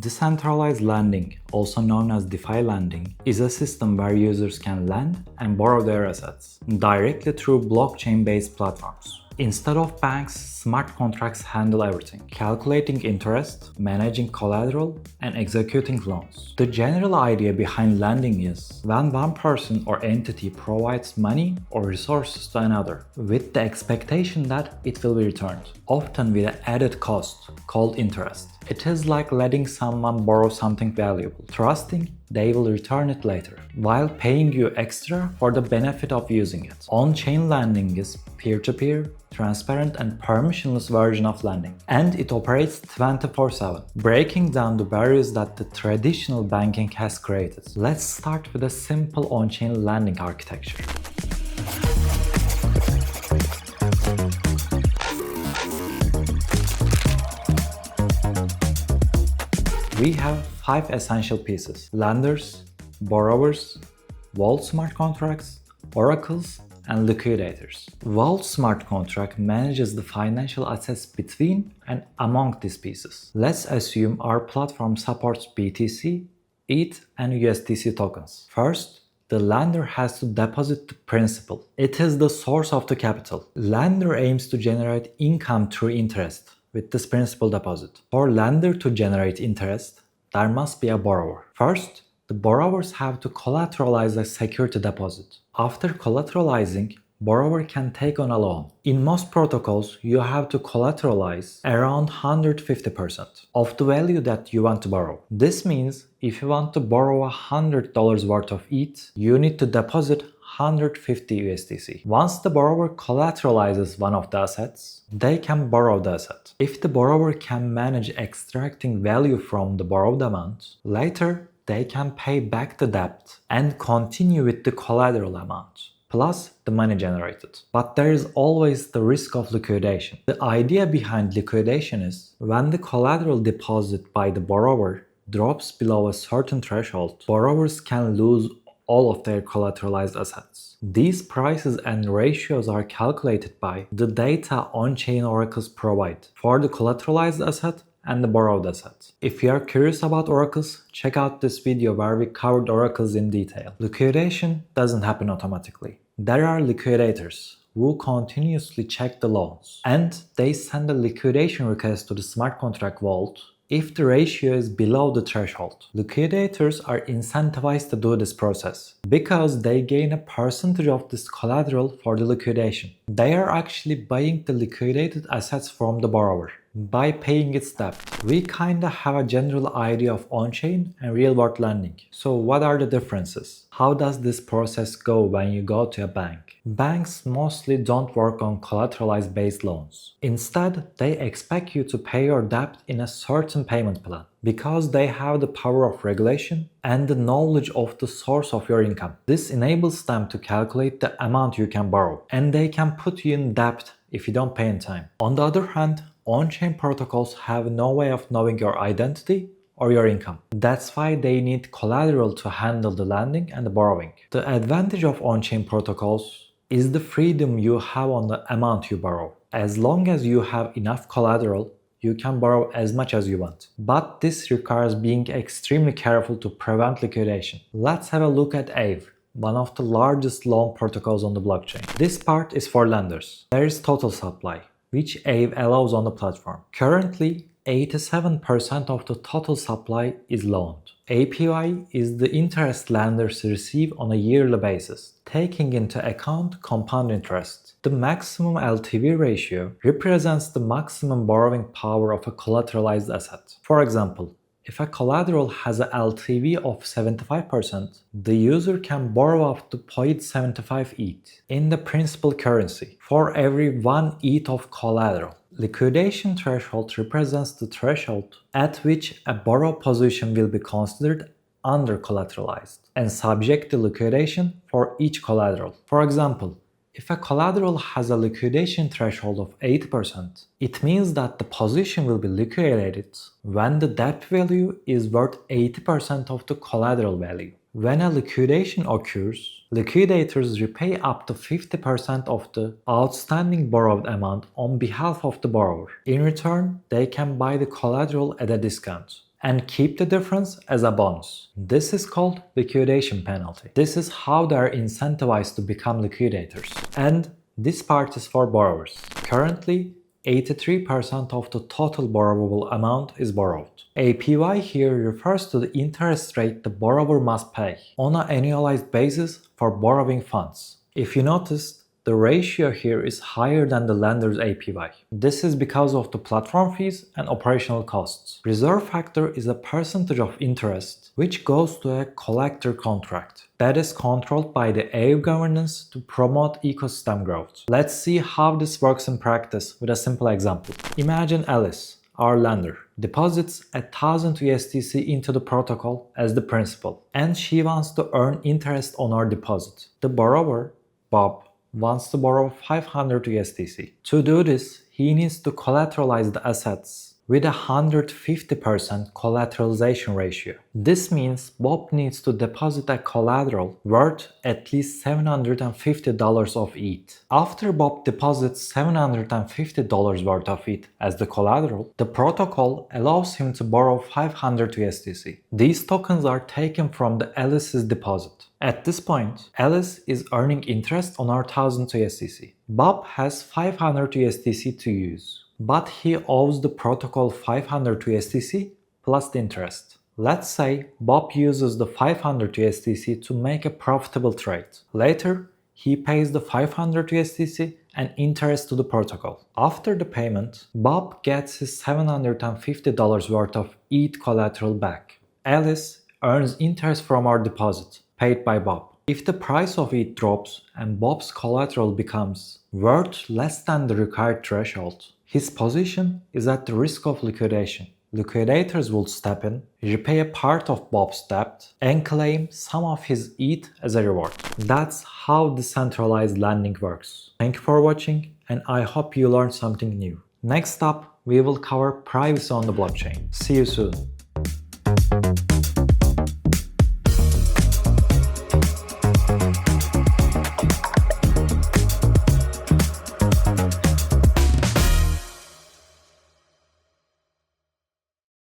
Decentralized lending, also known as DeFi lending, is a system where users can lend and borrow their assets directly through blockchain-based platforms. Instead of banks, smart contracts handle everything, calculating interest, managing collateral, and executing loans. The general idea behind lending is when one person or entity provides money or resources to another, with the expectation that it will be returned, often with an added cost called interest. It is like letting someone borrow something valuable, trusting they will return it later, while paying you extra for the benefit of using it. On-chain lending is peer-to-peer, transparent and permissionless version of lending, and it operates 24/7, breaking down the barriers that the traditional banking has created. Let's start with a simple on-chain lending architecture. We have 5 essential pieces: lenders, borrowers, vault smart contracts, oracles, and liquidators. Vault smart contract manages the financial assets between and among these pieces. Let's assume our platform supports BTC, ETH, and USDC tokens. First, the lender has to deposit the principal. It is the source of the capital. Lender aims to generate income through interest with this principal deposit. For lender to generate interest, there must be a borrower. First, the borrowers have to collateralize a security deposit. After collateralizing, borrower can take on a loan. In most protocols, you have to collateralize around 150% of the value that you want to borrow. This means if you want to borrow $100 worth of ETH, you need to deposit 150 USDC. Once the borrower collateralizes one of the assets, they can borrow the asset. If the borrower can manage extracting value from the borrowed amount, later they can pay back the debt and continue with the collateral amount, plus the money generated. But there is always the risk of liquidation. The idea behind liquidation is when the collateral deposit by the borrower drops below a certain threshold, borrowers can lose all of their collateralized assets. These prices and ratios are calculated by the data on-chain oracles provide for the collateralized asset and the borrowed asset. If you are curious about oracles, check out this video where we covered oracles in detail. Liquidation doesn't happen automatically. There are liquidators who continuously check the loans, and they send a liquidation request to the smart contract vault if the ratio is below the threshold. Liquidators are incentivized to do this process because they gain a percentage of this collateral for the liquidation. They are actually buying the liquidated assets from the borrower by paying its debt. We kinda have a general idea of on-chain and real-world lending. So what are the differences? How does this process go when you go to a bank? Banks mostly don't work on collateralized based loans. Instead, they expect you to pay your debt in a certain payment plan because they have the power of regulation and the knowledge of the source of your income. This enables them to calculate the amount you can borrow, and they can put you in debt if you don't pay in time. On the other hand, on-chain protocols have no way of knowing your identity or your income. That's why they need collateral to handle the lending and the borrowing. The advantage of on-chain protocols is the freedom you have on the amount you borrow. As long as you have enough collateral, you can borrow as much as you want. But this requires being extremely careful to prevent liquidation. Let's have a look at Aave, one of the largest loan protocols on the blockchain. This part is for lenders. There is total supply, which Aave allows on the platform. Currently, 87% of the total supply is loaned. APY is the interest lenders receive on a yearly basis, taking into account compound interest. The maximum LTV ratio represents the maximum borrowing power of a collateralized asset. For example, if a collateral has a LTV of 75%, the user can borrow up to 0.75 ETH in the principal currency for every 1 ETH of collateral. Liquidation threshold represents the threshold at which a borrow position will be considered under collateralized and subject to liquidation for each collateral. For example, if a collateral has a liquidation threshold of 8%, it means that the position will be liquidated when the debt value is worth 80% of the collateral value. When a liquidation occurs, liquidators repay up to 50% of the outstanding borrowed amount on behalf of the borrower. In return, they can buy the collateral at a discount and keep the difference as a bonus. This is called liquidation penalty. This is how they are incentivized to become liquidators. And this part is for borrowers. Currently, 83% of the total borrowable amount is borrowed. APY here refers to the interest rate the borrower must pay on an annualized basis for borrowing funds. If you noticed, the ratio here is higher than the lender's APY. This is because of the platform fees and operational costs. Reserve factor is a percentage of interest which goes to a collector contract that is controlled by the EU governance to promote ecosystem growth. Let's see how this works in practice with a simple example. Imagine Alice, our lender, deposits 1,000 USDC into the protocol as the principal, and she wants to earn interest on our deposit. The borrower, Bob, wants to borrow 500 USDC. To do this, he needs to collateralize the assets with a 150% collateralization ratio. This means Bob needs to deposit a collateral worth at least $750 of ETH. After Bob deposits $750 worth of ETH as the collateral, the protocol allows him to borrow 500 USDC. These tokens are taken from the Alice's deposit. At this point, Alice is earning interest on our 1000 USDC. Bob has 500 USDC to use, but he owes the protocol 500 USDC plus the interest. Let's say Bob uses the 500 USDC to make a profitable trade. Later, he pays the 500 USDC and interest to the protocol. After the payment, Bob gets his $750 worth of ETH collateral back. Alice earns interest from our deposit, paid by Bob. If the price of ETH drops and Bob's collateral becomes worth less than the required threshold, his position is at the risk of liquidation. Liquidators will step in, repay a part of Bob's debt, and claim some of his ETH as a reward. That's how decentralized lending works. Thank you for watching, and I hope you learned something new. Next up, we will cover privacy on the blockchain. See you soon.